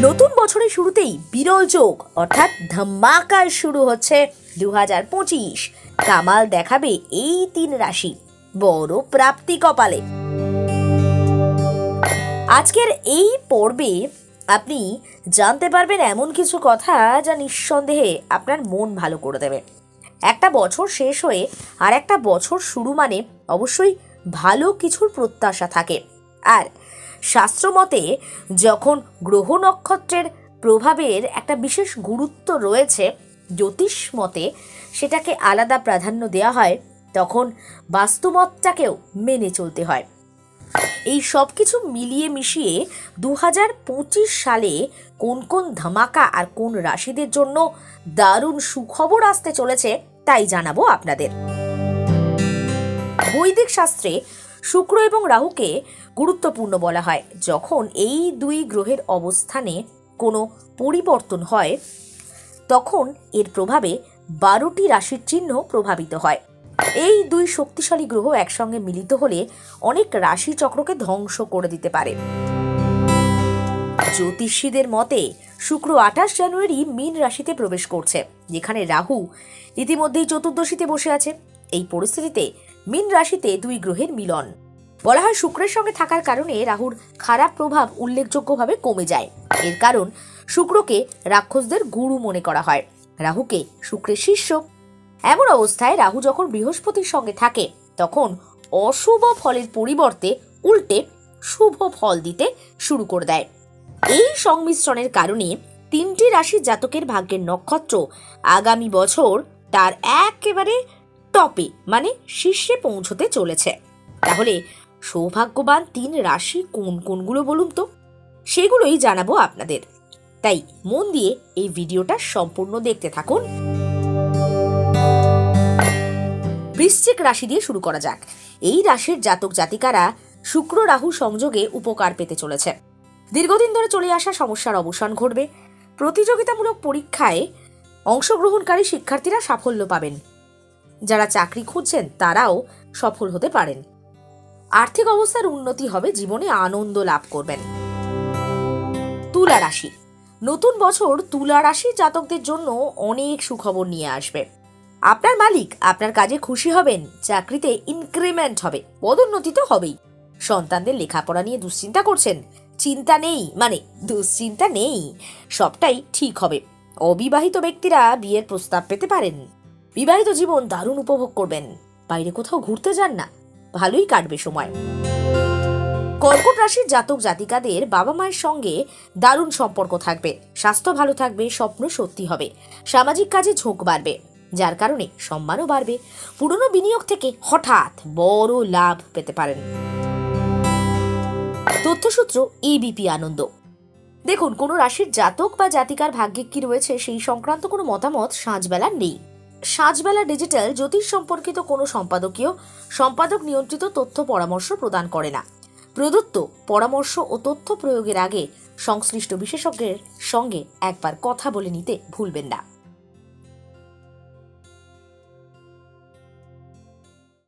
নতুন বছরের শুরুতেই বিরল যোগ অর্থাৎ ধামাকা শুরু হচ্ছে 2025। কামাল দেখাবে এই 3 রাশি, বড় প্রাপ্তি কপালে। আজকের এই পর্বে আপনি জানতে পারবেন এমন কিছু কথা যা নিঃসন্দেহে আপনার মন ভালো করে দেবে। একটা বছর শেষ হয়ে আর একটা বছর শুরু মানে অবশ্যই ভালো কিছুর প্রত্যাশা থাকে। আর শাস্ত্রমতে যখন গ্রহ নক্ষত্রের প্রভাবের একটা বিশেষ গুরুত্ব রয়েছে, জ্যোতিষ মতে সেটাকে আলাদা প্রাধান্য দেওয়া হয়, তখন বাস্তুমতটাকেও মেনে চলতে হয়। এই সব কিছু মিলিয়ে মিশিয়ে 2025 সালে কোন কোন ধামাকা আর কোন রাশিদের জন্য দারুণ সুখবর আসতে চলেছে তাই জানাবো আপনাদের। বৈদিক শাস্ত্রে শুক্র এবং রাহুকে গুরুত্বপূর্ণ বলা হয়। যখন এই দুই গ্রহের অবস্থানে কোনো পরিবর্তন হয় তখন এর প্রভাবে 12টি রাশির চিহ্ন প্রভাবিত হয়। এই দুই শক্তিশালী গ্রহ একসঙ্গে মিলিত হলে অনেক রাশি চক্রকে ধ্বংস করে দিতে পারে। জ্যোতিষীদের মতে শুক্র 28 জানুয়ারি মীন রাশিতে প্রবেশ করছে, যেখানে রাহু ইতিমধ্যেই চতুর্দশীতে বসে আছে। এই পরিস্থিতিতে মীন রাশিতে দুই গ্রহের মিলন। বলা হয় শুক্রের সঙ্গে থাকার কারণে রাহুর খারাপ প্রভাব উল্লেখযোগ্যভাবে কমে যায়। এর কারণ শুক্রকে রাক্ষসদের গুরু মনে করা হয়, রাহুকে শুক্রের শিষ্য। এমন অবস্থায় রাহু যখন বৃহস্পতির সঙ্গে থাকে তখন অশুভ ফলের পরিবর্তে উল্টে শুভ ফল দিতে শুরু করে দেয়। এই সংমিশ্রণের কারণে 3টি রাশির জাতকের ভাগ্যের নক্ষত্র আগামী বছর তার একেবারে টপে মানে শীর্ষে পৌঁছতে চলেছে। তাহলে সৌভাগ্যবান 3 রাশি কোন কোনগুলো বলুন তো? সেগুলোই জানাবো আপনাদের, তাই মন দিয়ে এই ভিডিওটা সম্পূর্ণ দেখতে থাকুন। বৃশ্চিক রাশি দিয়ে শুরু করা যাক। এই রাশির জাতক জাতিকারা শুক্র রাহু সংযোগে উপকার পেতে চলেছে। দীর্ঘদিন ধরে চলে আসা সমস্যার অবসান ঘটবে। প্রতিযোগিতামূলক পরীক্ষায় অংশগ্রহণকারী শিক্ষার্থীরা সাফল্য পাবেন। যারা চাকরি খুঁজছেন তারাও সফল হতে পারেন। আর্থিক অবস্থার উন্নতি হবে, জীবনে আনন্দ লাভ করবেন। তুলা রাশি। নতুন বছর তুলা রাশির জাতকদের জন্য অনেক সুখবর নিয়ে আসবে। আপনার মালিক আপনার কাজে খুশি হবেন, চাকরিতে ইনক্রিমেন্ট হবে, পদোন্নতি তো হবেই। সন্তানদের লেখাপড়া নিয়ে দুশ্চিন্তা করছেন, চিন্তা নেই মানে দুশ্চিন্তা নেই, সবটাই ঠিক হবে। অবিবাহিত ব্যক্তিরা বিয়ের প্রস্তাব পেতে পারেন। বিবাহিত জীবন দারুণ উপভোগ করবেন। বাইরে কোথাও ঘুরতে যান না, ভালোই কাটবে সময়। কর্কট রাশির জাতক জাতিকাদের বাবা মায়ের সঙ্গে দারুণ সম্পর্ক থাকবে, স্বাস্থ্য ভালো থাকবে, স্বপ্ন সত্যি হবে, সামাজিক কাজে ঝোঁক বাড়বে, যার কারণে সম্মানও বাড়বে। পুরনো বিনিয়োগ থেকে হঠাৎ বড় লাভ পেতে পারেন। তথ্যসূত্র এবিপি আনন্দ। দেখুন, কোনো রাশির জাতক বা জাতিকার ভাগ্যে কি রয়েছে সেই সংক্রান্ত কোনো মতামত সাঁঝবেলা নেই। সাঁঝবেলা ডিজিটাল জ্যোতিষ সম্পর্কিত কোনো সম্পাদক নিয়ন্ত্রিত তথ্য পরামর্শ প্রদান করে না। প্রদত্ত পরামর্শ ও তথ্য প্রয়োগের আগে সংশ্লিষ্ট বিশেষজ্ঞের সঙ্গে একবার কথা বলে নিতে ভুলবেন না।